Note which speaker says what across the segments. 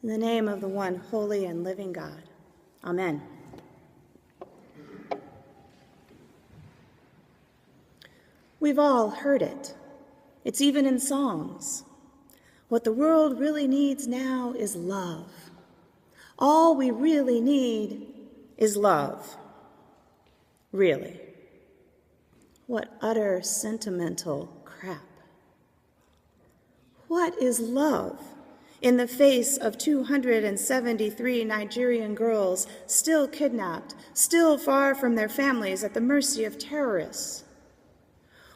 Speaker 1: In the name of the one holy and living God. Amen. We've all heard it. It's even in songs. What the world really needs now is love. All we really need is love. Really. What utter sentimental crap. What is love in the face of 273 Nigerian girls still kidnapped, still far from their families at the mercy of terrorists?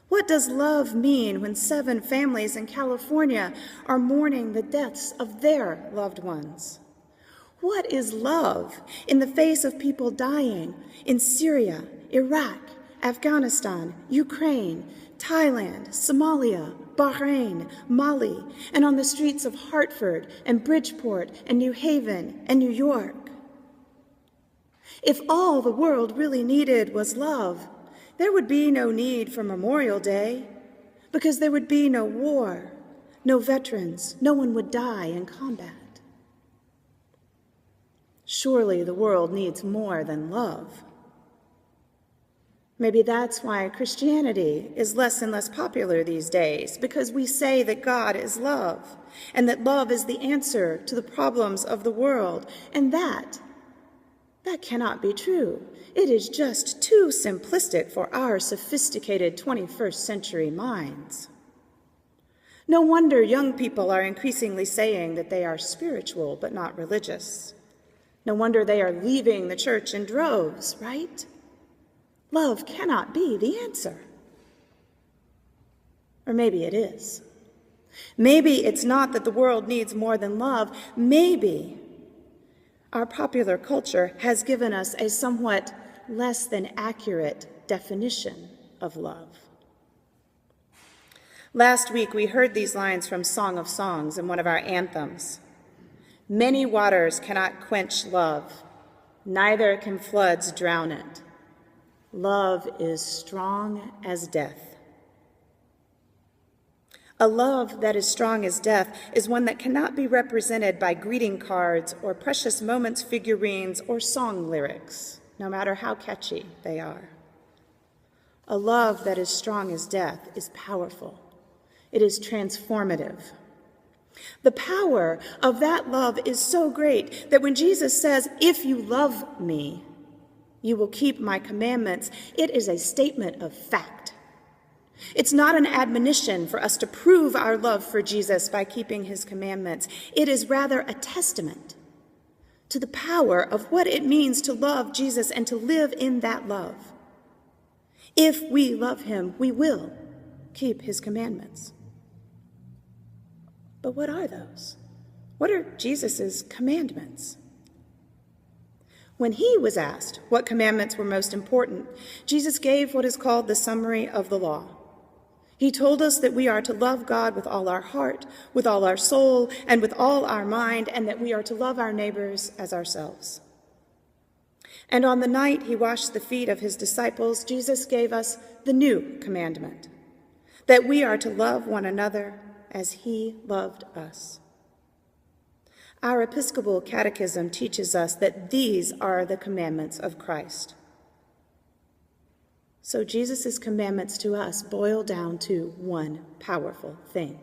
Speaker 1: What does love mean when 7 families in California are mourning the deaths of their loved ones? What is love in the face of people dying in Syria, Iraq, Afghanistan, Ukraine, Thailand, Somalia, Bahrain, Mali, and on the streets of Hartford and Bridgeport and New Haven and New York? If all the world really needed was love, there would be no need for Memorial Day, because there would be no war, no veterans, no one would die in combat. Surely the world needs more than love. Maybe that's why Christianity is less and less popular these days, because we say that God is love, and that love is the answer to the problems of the world, and that cannot be true. It is just too simplistic for our sophisticated 21st century minds. No wonder young people are increasingly saying that they are spiritual but not religious. No wonder they are leaving the church in droves, right? Love cannot be the answer. Or maybe it is. Maybe it's not that the world needs more than love. Maybe our popular culture has given us a somewhat less than accurate definition of love. Last week, we heard these lines from Song of Songs in one of our anthems. Many waters cannot quench love, neither can floods drown it. Love is strong as death. A love that is strong as death is one that cannot be represented by greeting cards or precious moments figurines or song lyrics, no matter how catchy they are. A love that is strong as death is powerful. It is transformative. The power of that love is so great that when Jesus says, "If you love me, you will keep my commandments," it is a statement of fact. It's not an admonition for us to prove our love for Jesus by keeping his commandments. It is rather a testament to the power of what it means to love Jesus and to live in that love. If we love him, we will keep his commandments. But what are those? What are Jesus's commandments? When he was asked what commandments were most important, Jesus gave what is called the summary of the law. He told us that we are to love God with all our heart, with all our soul, and with all our mind, and that we are to love our neighbors as ourselves. And on the night he washed the feet of his disciples, Jesus gave us the new commandment, that we are to love one another as he loved us. Our Episcopal Catechism teaches us that these are the commandments of Christ. So Jesus' commandments to us boil down to one powerful thing: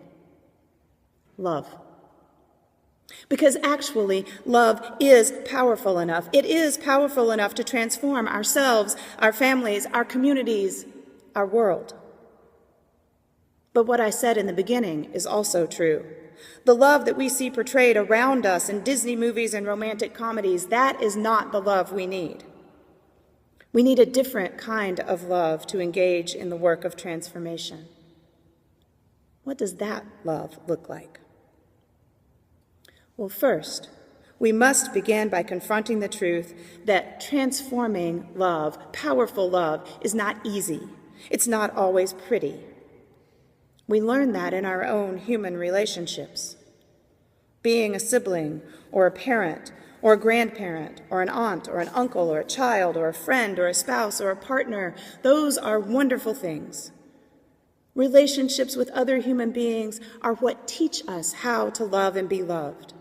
Speaker 1: love. Because actually, love is powerful enough. It is powerful enough to transform ourselves, our families, our communities, our world. But what I said in the beginning is also true. The love that we see portrayed around us in Disney movies and romantic comedies, that is not the love we need. We need a different kind of love to engage in the work of transformation. What does that love look like? Well, first, we must begin by confronting the truth that transforming love, powerful love, is not easy. It's not always pretty. We learn that in our own human relationships. Being a sibling or a parent or a grandparent or an aunt or an uncle or a child or a friend or a spouse or a partner, those are wonderful things. Relationships with other human beings are what teach us how to love and be loved.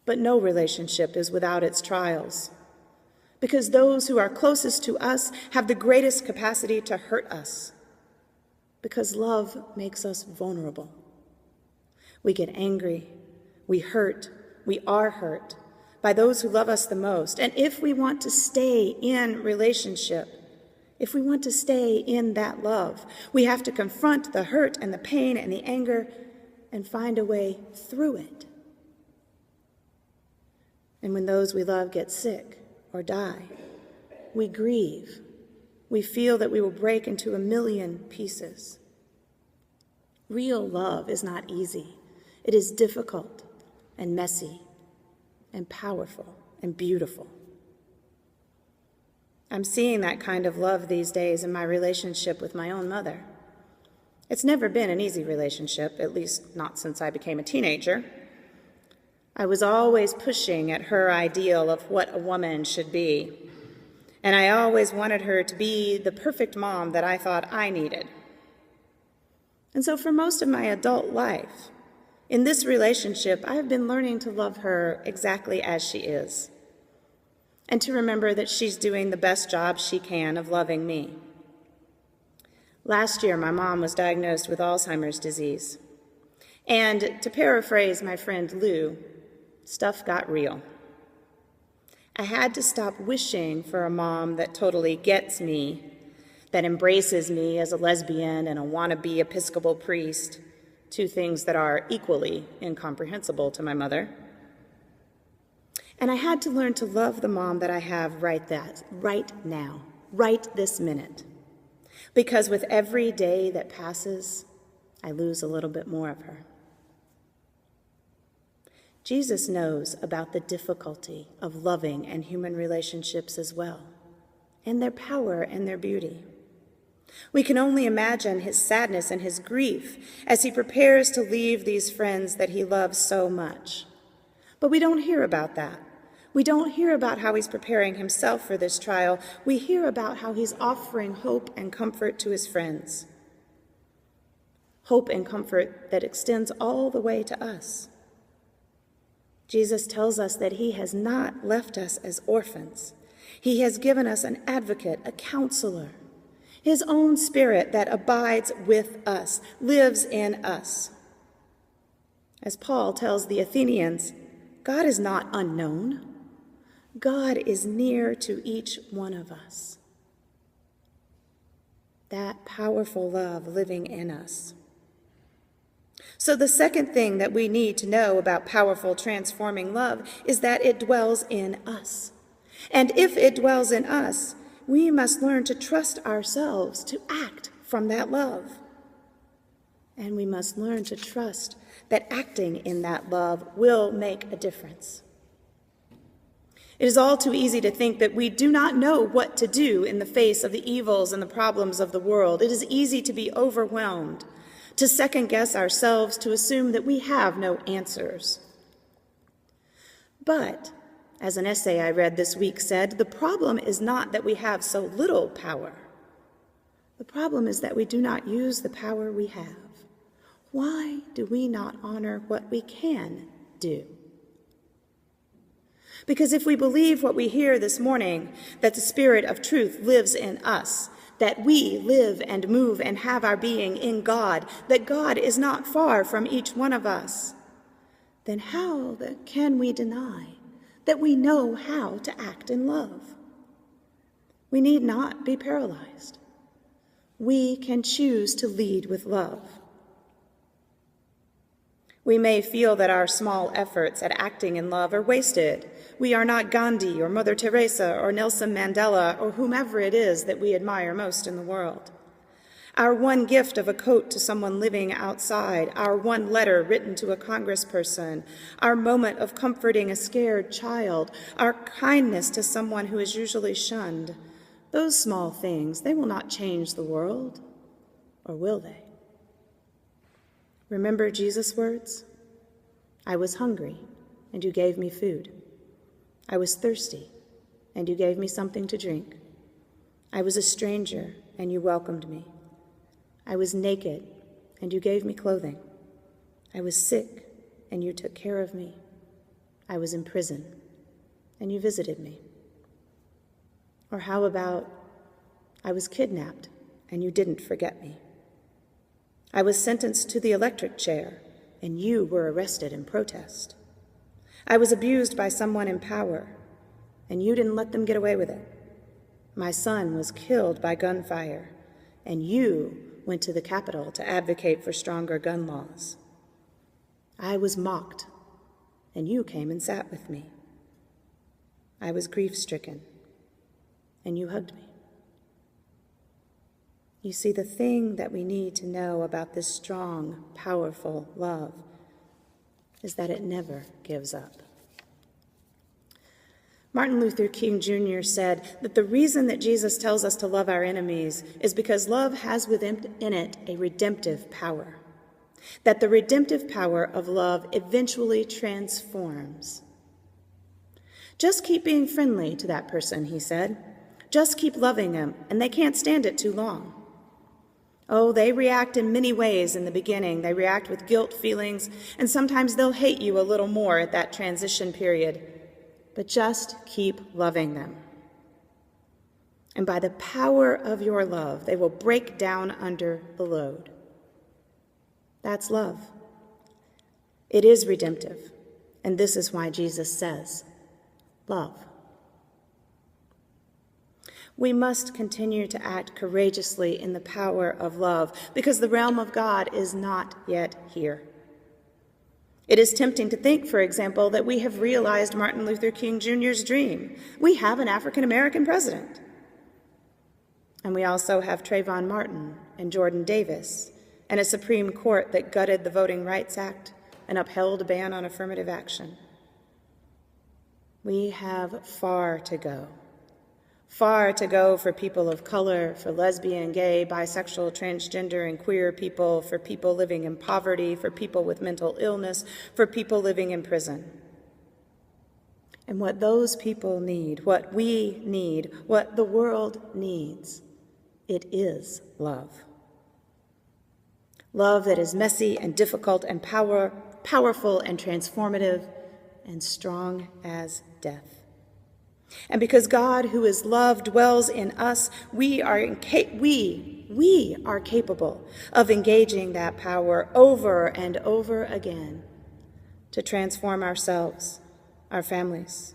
Speaker 1: But no relationship is without its trials, because those who are closest to us have the greatest capacity to hurt us, because love makes us vulnerable. We get angry, we are hurt by those who love us the most. And if we want to stay in relationship, if we want to stay in that love, we have to confront the hurt and the pain and the anger and find a way through it. And when those we love get sick or die, we grieve. We feel that we will break into a million pieces. Real love is not easy. It is difficult and messy and powerful and beautiful. I'm seeing that kind of love these days in my relationship with my own mother. It's never been an easy relationship, at least not since I became a teenager. I was always pushing at her ideal of what a woman should be, and I always wanted her to be the perfect mom that I thought I needed. And so for most of my adult life, in this relationship, I've been learning to love her exactly as she is, and to remember that she's doing the best job she can of loving me. Last year, my mom was diagnosed with Alzheimer's disease. And to paraphrase my friend Lou, stuff got real. I had to stop wishing for a mom that totally gets me, that embraces me as a lesbian and a wannabe Episcopal priest, two things that are equally incomprehensible to my mother. And I had to learn to love the mom that I have right now, right this minute. Because with every day that passes, I lose a little bit more of her. Jesus knows about the difficulty of loving and human relationships as well, and their power and their beauty. We can only imagine his sadness and his grief as he prepares to leave these friends that he loves so much. But we don't hear about that. We don't hear about how he's preparing himself for this trial. We hear about how he's offering hope and comfort to his friends. Hope and comfort that extends all the way to us. Jesus tells us that he has not left us as orphans. He has given us an advocate, a counselor, his own Spirit that abides with us, lives in us. As Paul tells the Athenians, God is not unknown. God is near to each one of us. That powerful love living in us. So the second thing that we need to know about powerful, transforming love is that it dwells in us. And if it dwells in us, we must learn to trust ourselves to act from that love. And we must learn to trust that acting in that love will make a difference. It is all too easy to think that we do not know what to do in the face of the evils and the problems of the world. It is easy to be overwhelmed, to second-guess ourselves, to assume that we have no answers. But, as an essay I read this week said, the problem is not that we have so little power. The problem is that we do not use the power we have. Why do we not honor what we can do? Because if we believe what we hear this morning, that the Spirit of truth lives in us, that we live and move and have our being in God, that God is not far from each one of us, then how can we deny that we know how to act in love? We need not be paralyzed. We can choose to lead with love. We may feel that our small efforts at acting in love are wasted. We are not Gandhi or Mother Teresa or Nelson Mandela or whomever it is that we admire most in the world. Our one gift of a coat to someone living outside, our one letter written to a congressperson, our moment of comforting a scared child, our kindness to someone who is usually shunned, those small things, they will not change the world, or will they? Remember Jesus' words? I was hungry, and you gave me food. I was thirsty, and you gave me something to drink. I was a stranger, and you welcomed me. I was naked, and you gave me clothing. I was sick, and you took care of me. I was in prison and you visited me? Or how about I was kidnapped and you didn't forget me? I was sentenced to the electric chair and you were arrested in protest. I was abused by someone in power and you didn't let them get away with it. My son was killed by gunfire and you went to the Capitol to advocate for stronger gun laws. I was mocked and you came and sat with me. I was grief-stricken and you hugged me. You see, the thing that we need to know about this strong, powerful love is that it never gives up. Martin Luther King Jr. said that the reason that Jesus tells us to love our enemies is because love has within it a redemptive power, that the redemptive power of love eventually transforms. Just keep being friendly to that person, he said. Just keep loving them, and they can't stand it too long. Oh, they react in many ways in the beginning. They react with guilt feelings, and sometimes they'll hate you a little more at that transition period. But just keep loving them. And by the power of your love, they will break down under the load. That's love. It is redemptive, and this is why Jesus says, love. We must continue to act courageously in the power of love because the realm of God is not yet here. It is tempting to think, for example, that we have realized Martin Luther King Jr.'s dream. We have an African-American president. And we also have Trayvon Martin and Jordan Davis and a Supreme Court that gutted the Voting Rights Act and upheld a ban on affirmative action. We have far to go. Far to go for people of color, for lesbian, gay, bisexual, transgender, and queer people, for people living in poverty, for people with mental illness, for people living in prison. And what those people need, what we need, what the world needs, it is love. Love that is messy and difficult and powerful and transformative and strong as death. And because God, who is love, dwells in us, we are capable of engaging that power over and over again to transform ourselves, our families,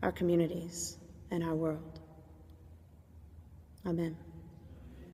Speaker 1: our communities, and our world. Amen.